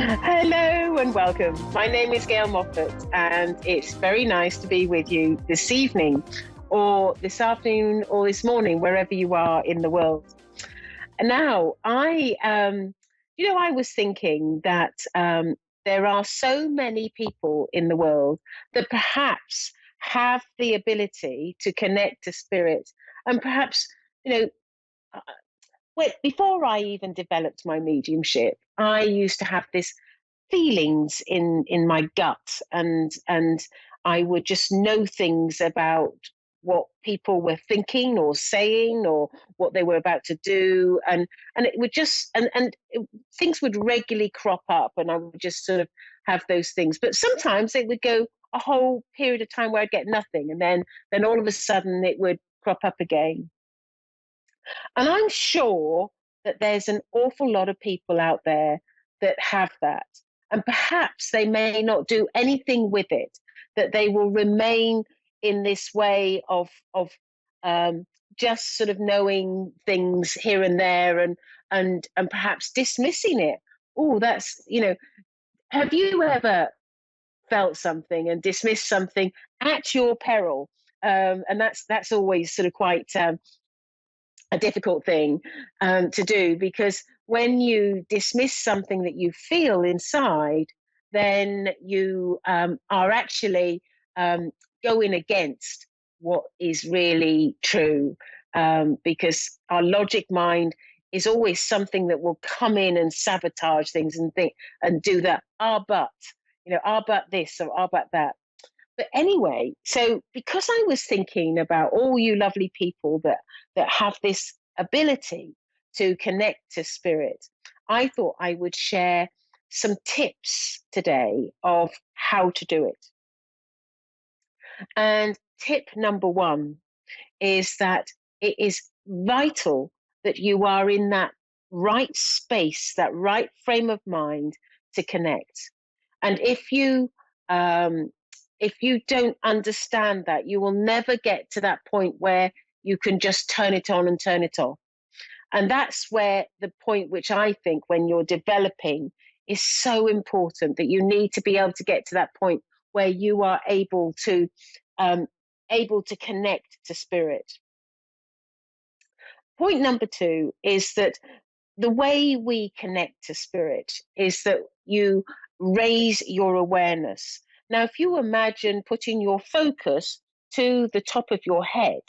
Hello and welcome. My name is Gail Moffat, and it's very nice to be with you this evening, or this afternoon, or this morning, wherever you are in the world. And now, I was thinking that there are so many people in the world that perhaps have the ability to connect to spirit, and perhaps, you know, before I even developed my mediumship, I used to have this feelings in my gut, and I would just know things about what people were thinking or saying or what they were about to do, and it would just things would regularly crop up, and I would just sort of have those things. But sometimes it would go a whole period of time where I'd get nothing, and then all of a sudden it would crop up again. And I'm sure that there's an awful lot of people out there that have that. And perhaps they may not do anything with it, that they will remain in this way of just sort of knowing things here and there, and perhaps dismissing it. Oh, have you ever felt something and dismissed something at your peril? And that's always sort of quite a difficult thing to do, because when you dismiss something that you feel inside, then you are actually going against what is really true, because our logic mind is always something that will come in and sabotage things and think and do that. But this or but that. But anyway, so because I was thinking about all you lovely people that have this ability to connect to spirit, I thought I would share some tips today of how to do it. And tip number one is that it is vital that you are in that right space, that right frame of mind to connect. And if you don't understand that, you will never get to that point where you can just turn it on and turn it off. And that's where the point, which I think when you're developing, is so important, that you need to be able to get to that point where you are um, able to connect to spirit. Point number two is that the way we connect to spirit is that you raise your awareness. Now, if you imagine putting your focus to the top of your head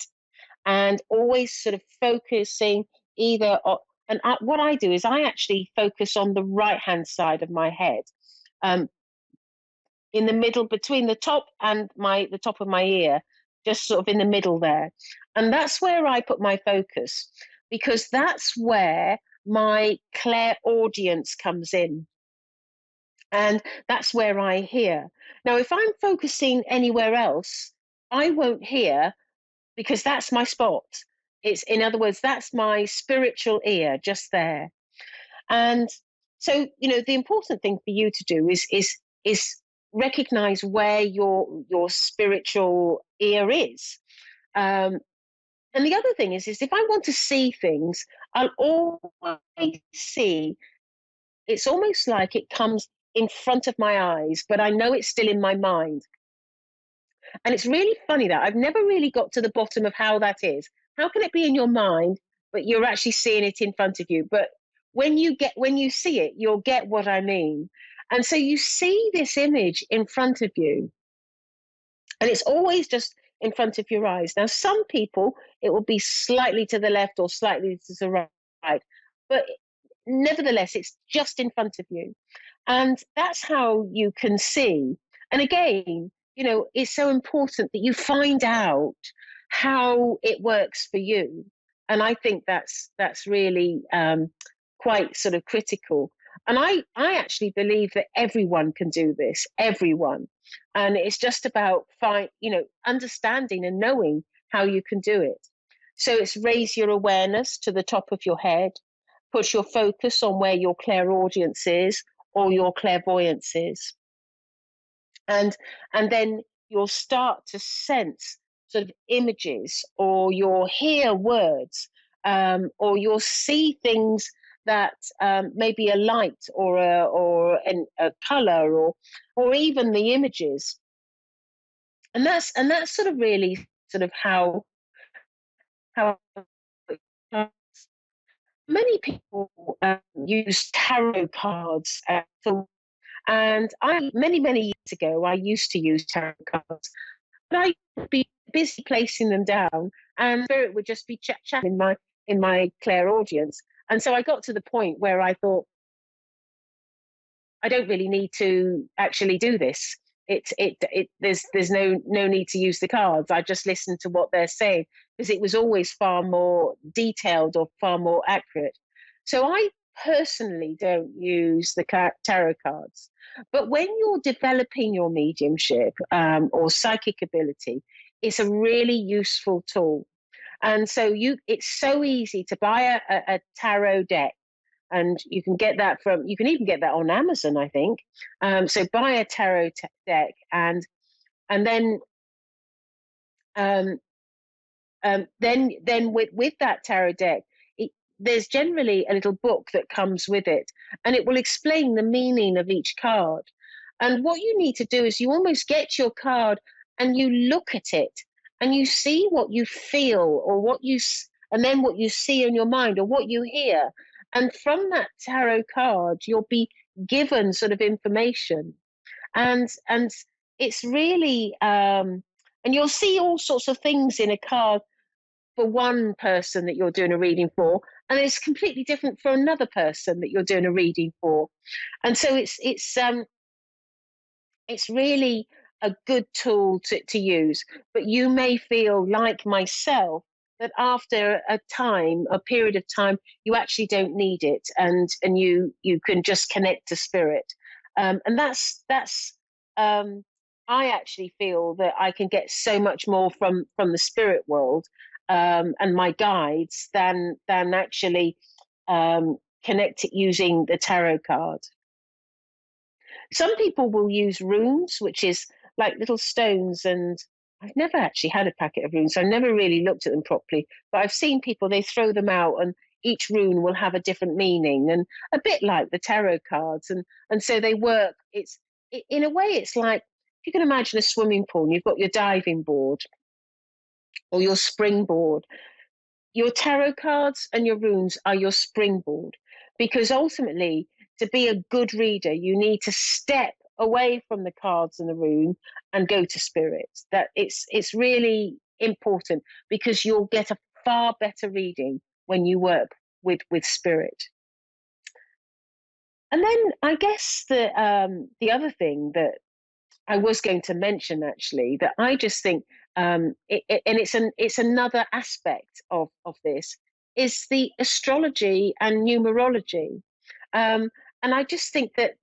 and always sort of focusing either on, what I do is I actually focus on the right hand side of my head, um, in the middle between the top and the top of my ear, just sort of in the middle there. And that's where I put my focus, because that's where my clairaudience comes in. And that's where I hear. Now, if I'm focusing anywhere else, I won't hear, because that's my spot. It's, in other words, that's my spiritual ear just there. And so, the important thing for you to do is recognize where your spiritual ear is. Um, and the other thing is if I want to see things, I'll always see. It's almost like it comes in front of my eyes, but I know it's still in my mind. And it's really funny that I've never really got to the bottom of how that is. How can it be in your mind, but you're actually seeing it in front of you? But when you see it, you'll get what I mean. And so you see this image in front of you, and it's always just in front of your eyes. Now, some people, it will be slightly to the left or slightly to the right, but nevertheless, it's just in front of you. And that's how you can see. And again, it's so important that you find out how it works for you. And I think that's really quite sort of critical. And I actually believe that everyone can do this, everyone. And it's just about understanding and knowing how you can do it. So it's raise your awareness to the top of your head, put your focus on where your clairaudience is or your clairvoyance is. And then you'll start to sense sort of images, or you'll hear words, or you'll see things that maybe a light a color or even the images, and that's sort of really sort of how many people use tarot cards and I many years ago I used to use tarot cards, but I would be busy placing them down, and spirit would just be chatting in my clairaudience. And so I got to the point where I thought, I don't really need to actually do this. There's no need to use the cards. I just listen to what they're saying because it was always far more detailed or far more accurate. So I personally don't use the tarot cards. But when you're developing your mediumship or psychic ability, it's a really useful tool. And so it's so easy to buy a tarot deck, and you can even get that on Amazon, I think. So buy a tarot deck, and um, then with that tarot deck, there's generally a little book that comes with it, and it will explain the meaning of each card. And what you need to do is you almost get your card and you look at it and you see what you feel or and then what you see in your mind or what you hear. And from that tarot card, you'll be given sort of information, and it's really and you'll see all sorts of things in a card for one person that you're doing a reading for, and it's completely different for another person that you're doing a reading for. And so it's really a good tool to use. But you may feel like myself that after a period of time, you actually don't need it, and you can just connect to spirit. And that's I actually feel that I can get so much more from the spirit world and my guides than actually connect it using the tarot card. Some people will use runes, which is like little stones, and I've never actually had a packet of runes, so I've never really looked at them properly. But I've seen people, they throw them out, and each rune will have a different meaning, and a bit like the tarot cards. And so they work. In a way, it's like, if you can imagine a swimming pool, and you've got your diving board or your springboard. Your tarot cards and your runes are your springboard, because ultimately, to be a good reader, you need to step away from the cards and the rune and go to spirit. That it's really important, because you'll get a far better reading when you work with spirit. And then I guess the other thing that I was going to mention, actually, that I just think, and it's another aspect of this, is the astrology and numerology. Um, and I just think that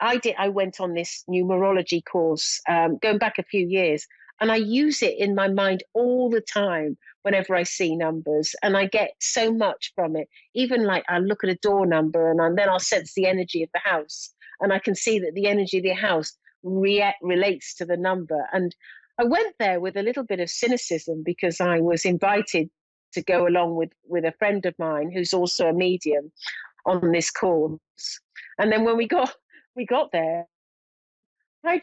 I went on this numerology course going back a few years, and I use it in my mind all the time whenever I see numbers, and I get so much from it. Even like I look at a door number, and then I'll sense the energy of the house, and I can see that the energy of the house relates to the number. And I went there with a little bit of cynicism, because I was invited to go along with a friend of mine who's also a medium on this course. And then when we got there, I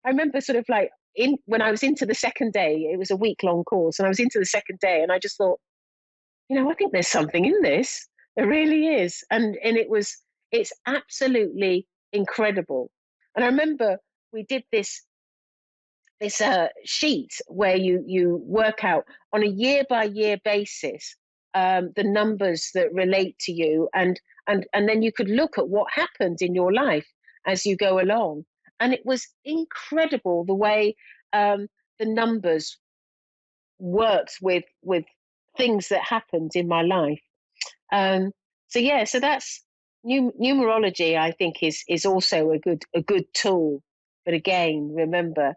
remember sort of like, in when I was into the second day, it was a week-long course, and I was into the second day, and I just thought, I think there's something in this. There really is. And it's absolutely incredible. And I remember we did this sheet where you work out on a year by year basis the numbers that relate to you, and then you could look at what happened in your life as you go along. And it was incredible the way the numbers worked with things that happened in my life. Um, so yeah, so that's numerology. I think is also a good tool. But again, remember,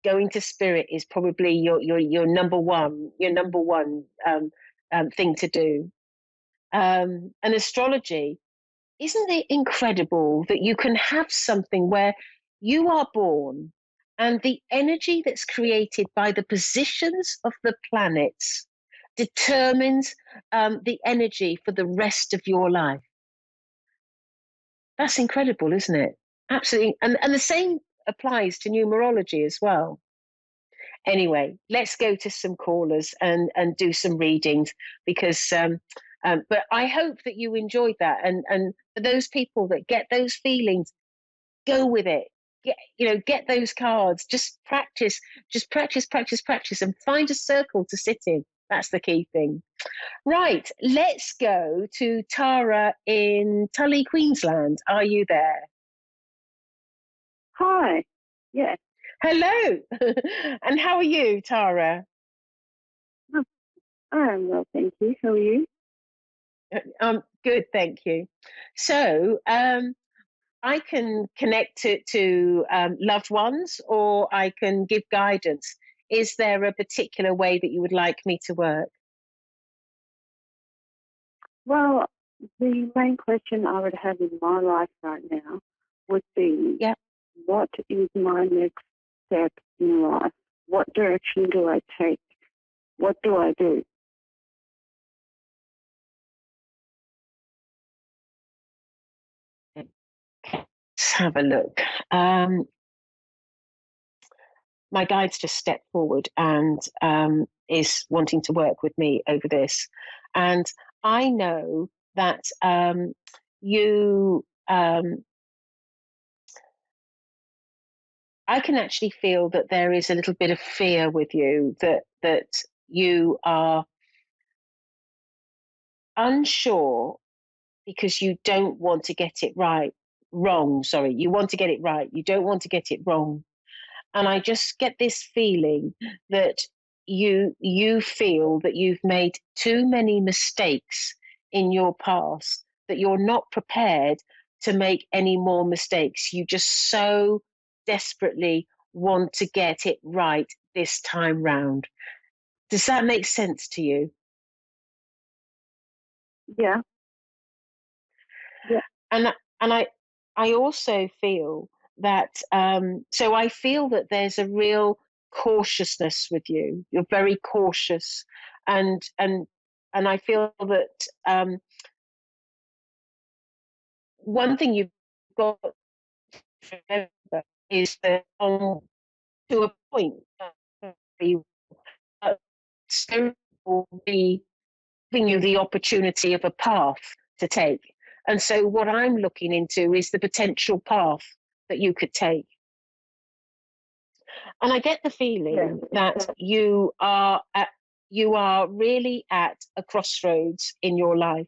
going to spirit is probably your number one thing to do. And astrology, isn't it incredible that you can have something where you are born, and the energy that's created by the positions of the planets determines the energy for the rest of your life. That's incredible, isn't it? Absolutely. And the same applies to numerology as well. Anyway, let's go to some callers and do some readings because but I hope that you enjoyed that, and for those people that get those feelings, go with it. Get those cards. Just practice, and find a circle to sit in. That's the key thing. Right, let's go to Tara in Tully, Queensland. Are you there? Hi. Yes. Hello. And how are you, Tara? I am well, thank you. How are you? Good, thank you. So, I can connect to loved ones, or I can give guidance. Is there a particular way that you would like me to work? Well, the main question I would have in my life right now would be, Yeah. what is my next step in life? What direction do I take? What do I do? Let's have a look. My guide's just stepped forward and is wanting to work with me over this. And I know that you, I can actually feel that there is a little bit of fear with you, that you are unsure because you don't want to get it wrong. Sorry, you want to get it right. You don't want to get it wrong. And I just get this feeling that you feel that you've made too many mistakes in your past, that you're not prepared to make any more mistakes. You just so desperately want to get it right this time round. Does that make sense to you? Yeah. Yeah. And I also feel that so I feel that there's a real cautiousness with you. You're very cautious, and and and I feel that one thing you've got to remember is that to a point, spirit will be giving you the opportunity of a path to take. And so, what I'm looking into is the potential path that you could take. And I get the feeling that you are really at a crossroads in your life,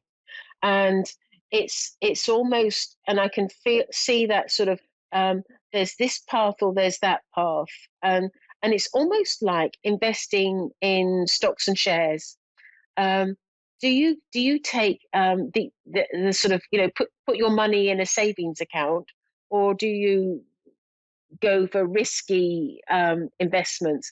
and it's almost, and I can see that sort of there's this path or there's that path, and it's almost like investing in stocks and shares. Um, do you take the sort of put your money in a savings account, or do you go for risky investments?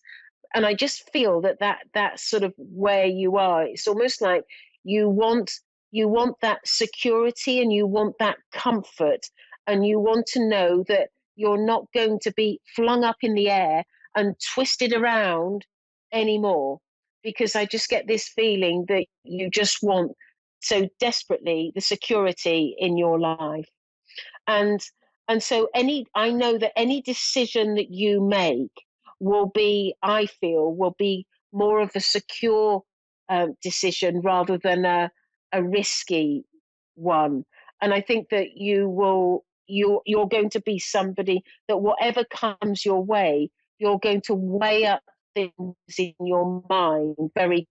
And I just feel that's sort of where you are. It's almost like you want you want that security and you want that comfort, and you want to know that you're not going to be flung up in the air and twisted around anymore, because I just get this feeling that you just want so desperately the security in your life. And and so I know that any decision that you make will be, I feel, will be more of a secure decision rather than a risky one. And I think that you're going to be somebody that whatever comes your way, you're going to weigh up things in your mind very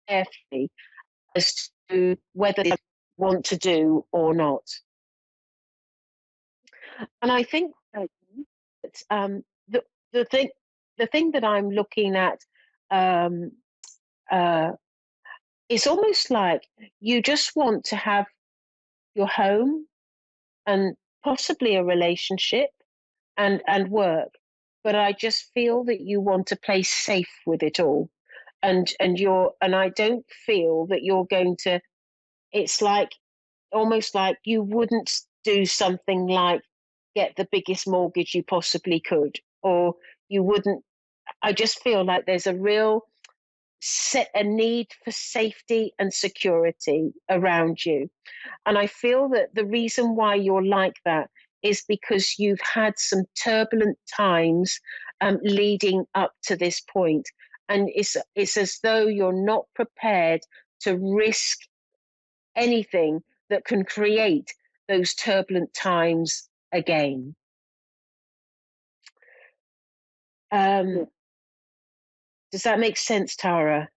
carefully as to whether they want to do or not. And I think Okay. that the the thing the thing that I'm looking at, um, uh, it's almost like you just want to have your home and possibly a relationship and work, but I just feel that you want to play safe with it all, and I don't feel that you're going to. It's like almost like you wouldn't do something like get the biggest mortgage you possibly could, or you wouldn't. I just feel like there's a real a need for safety and security around you. And I feel that the reason why you're like that is because you've had some turbulent times leading up to this point. And it's as though you're not prepared to risk anything that can create those turbulent times again. Yeah. Does that make sense, Tara?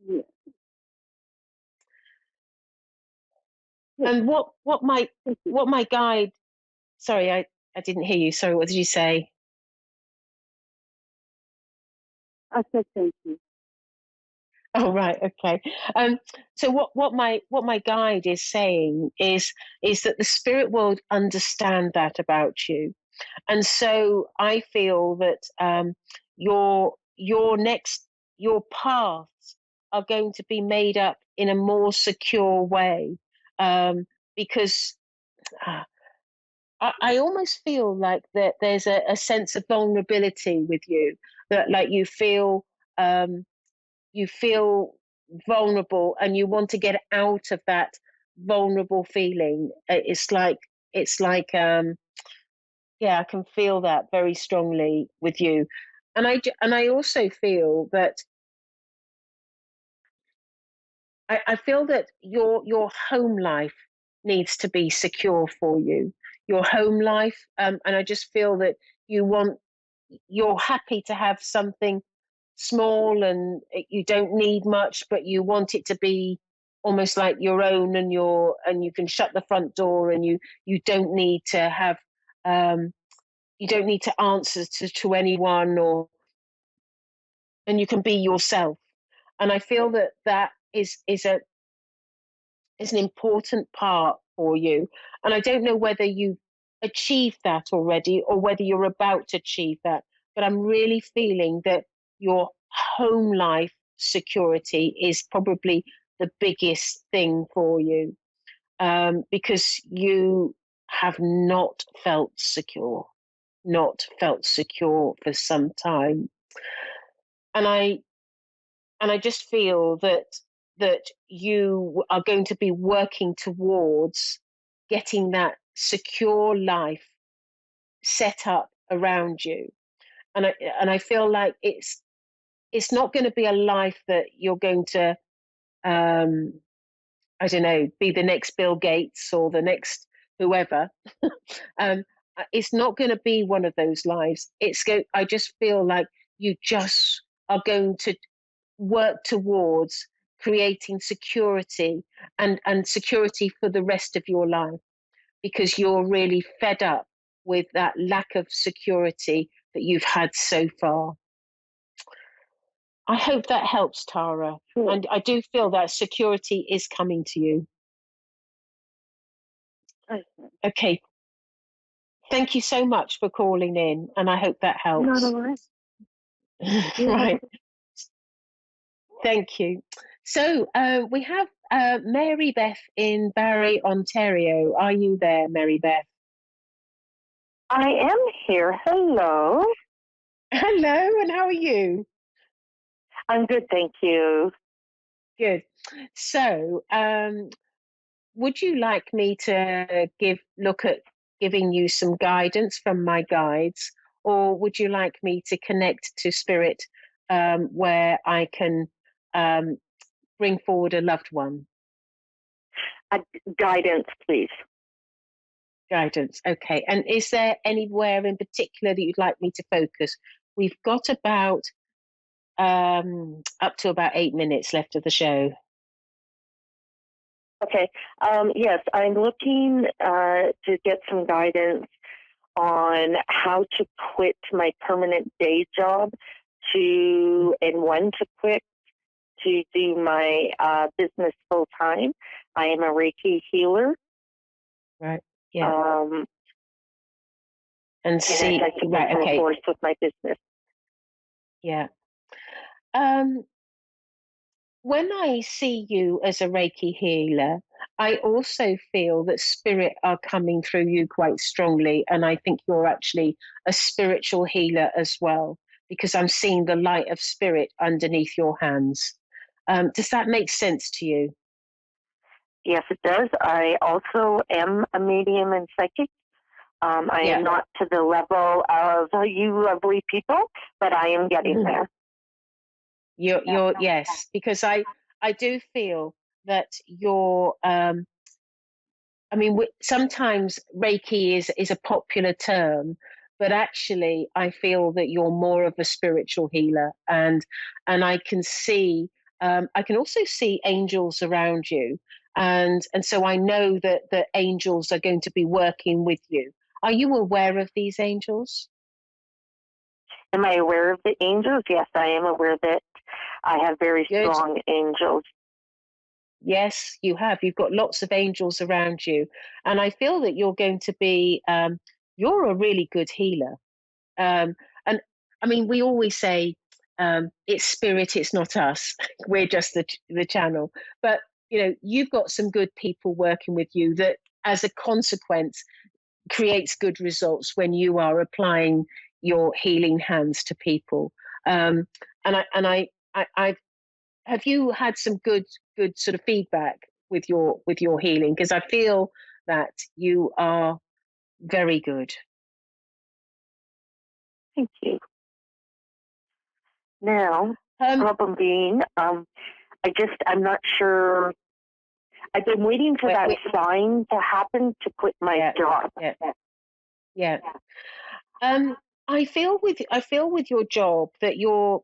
Yeah. And what my guide, sorry, I didn't hear you. Sorry, what did you say? I said thank you. Oh, right, okay. So what my guide is saying is that the spirit world understand that about you. And so I feel that your next your paths are going to be made up in a more secure way, because I almost feel like that there's a sense of vulnerability with you, that like um, you feel vulnerable and you want to get out of that vulnerable feeling. It's like yeah, I can feel that very strongly with you. And I also feel that I feel that your home life needs to be secure for you. Your home life, and I just feel that you're happy to have something small, and you don't need much, but you want it to be almost like your own, and you can shut the front door, and you don't need to have um, you don't need to answer to anyone, and you can be yourself. And I feel that that is an important part for you. And I don't know whether you've achieved that already or whether you're about to achieve that, but I'm really feeling that your home life security is probably the biggest thing for you, because you have not felt secure for some time. And I just feel that you are going to be working towards getting that secure life set up around you. And I feel like it's not going to be a life that you're going to um I don't know, be the next Bill Gates or the next whoever. um it's not going to be one of those lives. I just feel like you just are going to work towards creating security, and security for the rest of your life, because you're really fed up with that lack of security that you've had so far. I hope that helps, Tara. Sure. And I do feel that security is coming to you. Okay. Okay. Thank you so much for calling in, and I hope that Not helps. all right. You have Right. Thank you. So we have Mary Beth in Barrie, Ontario. Are you there, Mary Beth? I am here. Hello. Hello, and how are you? I'm good, thank you. Good. So, would you like me to look at giving you some guidance from my guides, or would you like me to connect to spirit, where I can um, bring forward a loved one? Guidance, please. Guidance. Okay. And is there anywhere in particular that you'd like me to focus? We've got about up to about 8 minutes left of the show. Okay. Yes, I'm looking to get some guidance on how to quit my permanent day job and when to quit to do my business full time. I am a Reiki healer. Right. Yeah. And I'd like to right. move Okay. forward with my business. Yeah. When I see you as a Reiki healer, I also feel that spirit are coming through you quite strongly. And I think you're actually a spiritual healer as well. because I'm seeing the light of spirit underneath your hands. Does that make sense to you? Yes, it does. I also am a medium and psychic. I am not to the level of you lovely people, but I am getting there. You're yes, because I do feel that you're. I mean, sometimes Reiki is a popular term, but actually, I feel that you're more of a spiritual healer, and I can see. I can also see angels around you, and so I know that the angels are going to be working with you. Are you aware of these angels? Am I aware of the angels? Yes, I am aware that I have very Good. strong angels. Yes, you have. You've got lots of angels around you. And I feel that you're going to be, you're a really good healer. And I mean, we always say it's spirit, it's not us. We're just the channel. But, you've got some good people working with you that, as a consequence, creates good results when you are applying your healing hands to people. And I have you had some good sort of feedback with your healing? Because I feel that you are very good. Thank you. Now, Um, problem being, I'm not sure. I've been waiting for that sign to happen to quit my job. Yeah. I feel with your job that you're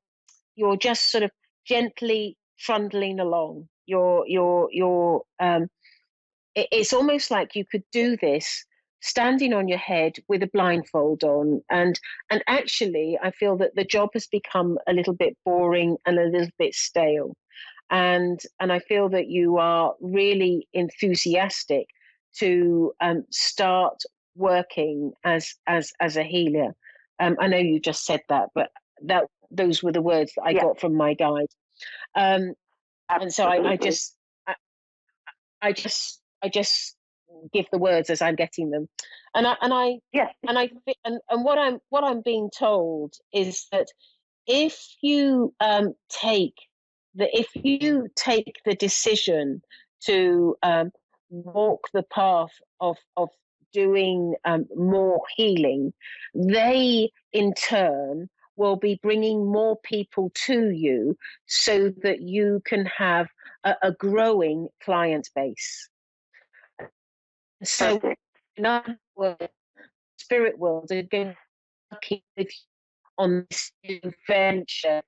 just sort of gently trundling along. It's almost like you could do this standing on your head with a blindfold on, and actually I feel that the job has become a little bit boring and a little bit stale, and I feel that you are really enthusiastic to start working as a healer. I know you just said that, but those were the words that I got from my guide. And so I just give the words as I'm getting them, and what I'm being told is that if you take the decision to walk the path of doing more healing, they in turn will be bringing more people to you so that you can have a growing client base. So, in other words, spirit world are going to keep with you on this new venture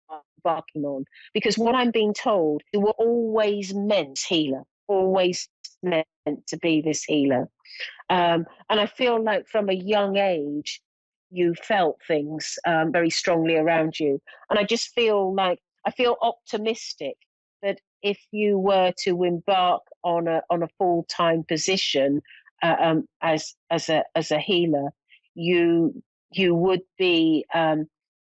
embarking on. Because what I'm being told, you were always meant healer, always meant to be this healer. And I feel like from a young age, you felt things very strongly around you. And I just feel like I feel optimistic that if you were to embark on a full-time position as a healer, you would be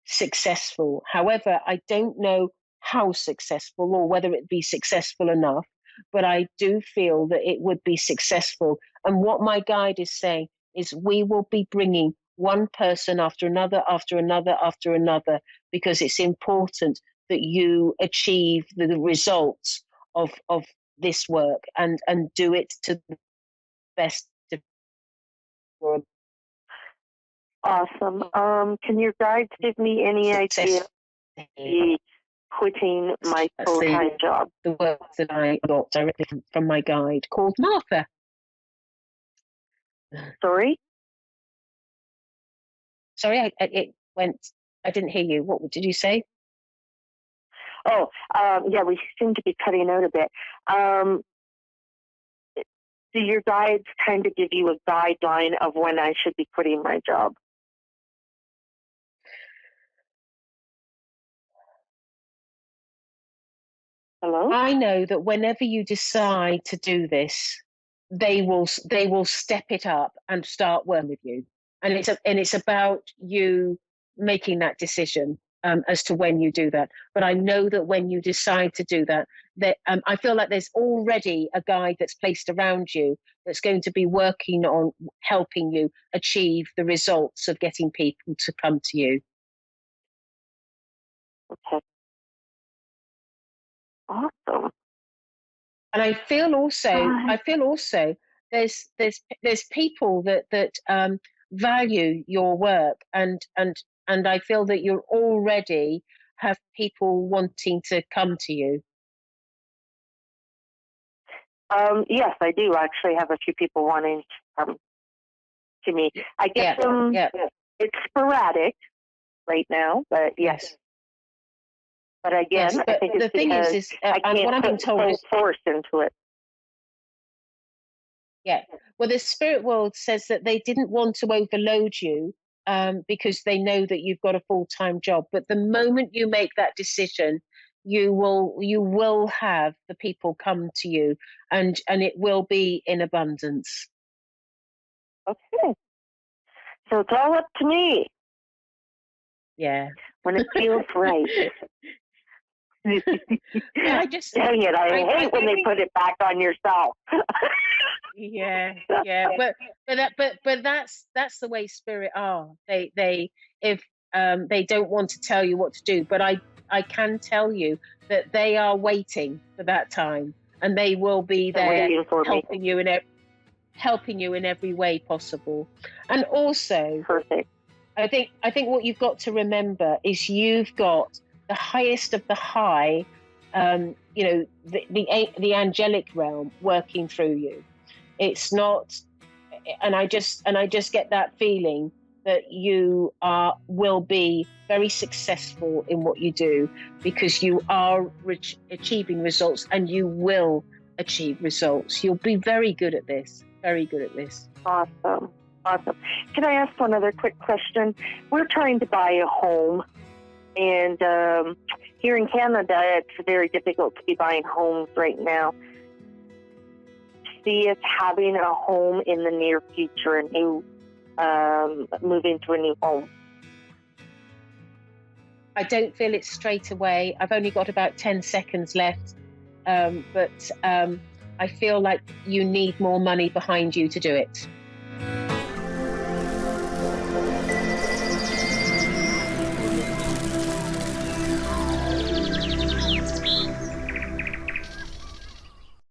successful. However, I don't know how successful or whether it be successful enough, but I do feel that it would be successful. And what my guide is saying is we will be bringing one person after another, after another, after another, because it's important that you achieve the results of this work and do it to the best of your Awesome. Can your guides give me any idea of quitting my full-time job? The work that I got directly from my guide called Martha. Sorry? Sorry, it went. I didn't hear you. What did you say? Oh, yeah, we seem to be cutting out a bit. Do your guides kind of give you a guideline of when I should be quitting my job? Hello? I know that whenever you decide to do this, they will step it up and start working with you, and it's about you making that decision as to when you do that. But I know that when you decide to do that, I feel like there's already a guide that's placed around you that's going to be working on helping you achieve the results of getting people to come to you. Okay. Awesome. And I feel also there's people that value your work, and I feel that you already have people wanting to come to you. Yes, I do actually have a few people wanting to come to me. I get Yeah, them. yeah, It's sporadic right now, but yes. yes, But yes. again, I But think the it's thing because is, I and what can't I'm being put told full is, force into it. yeah. Well, the spirit world says that they didn't want to overload you, because they know that you've got a full-time job. But the moment you make that decision, you will have the people come to you, and it will be in abundance. Okay. So it's all up to me Yeah. when it feels right. But I just, Dang it, I I hate when they put it back on yourself. yeah, yeah. But that's the way spirit are. They if they don't want to tell you what to do, but I can tell you that they are waiting for that time, and they will be They're there waiting for me. helping you in every way possible. And also, Perfect. I think what you've got to remember is you've got the highest of the high, the angelic realm working through you. It's not, and I just get that feeling that you will be very successful in what you do, because you are achieving results, and you will achieve results. You'll be very good at this. Very good at this. Awesome. Awesome. Can I ask one other quick question? We're trying to buy a home, and here in Canada, it's very difficult to be buying homes right now. See us having a home in the near future, a new moving to a new home. I don't feel it straight away. I've only got about 10 seconds left, but I feel like you need more money behind you to do it.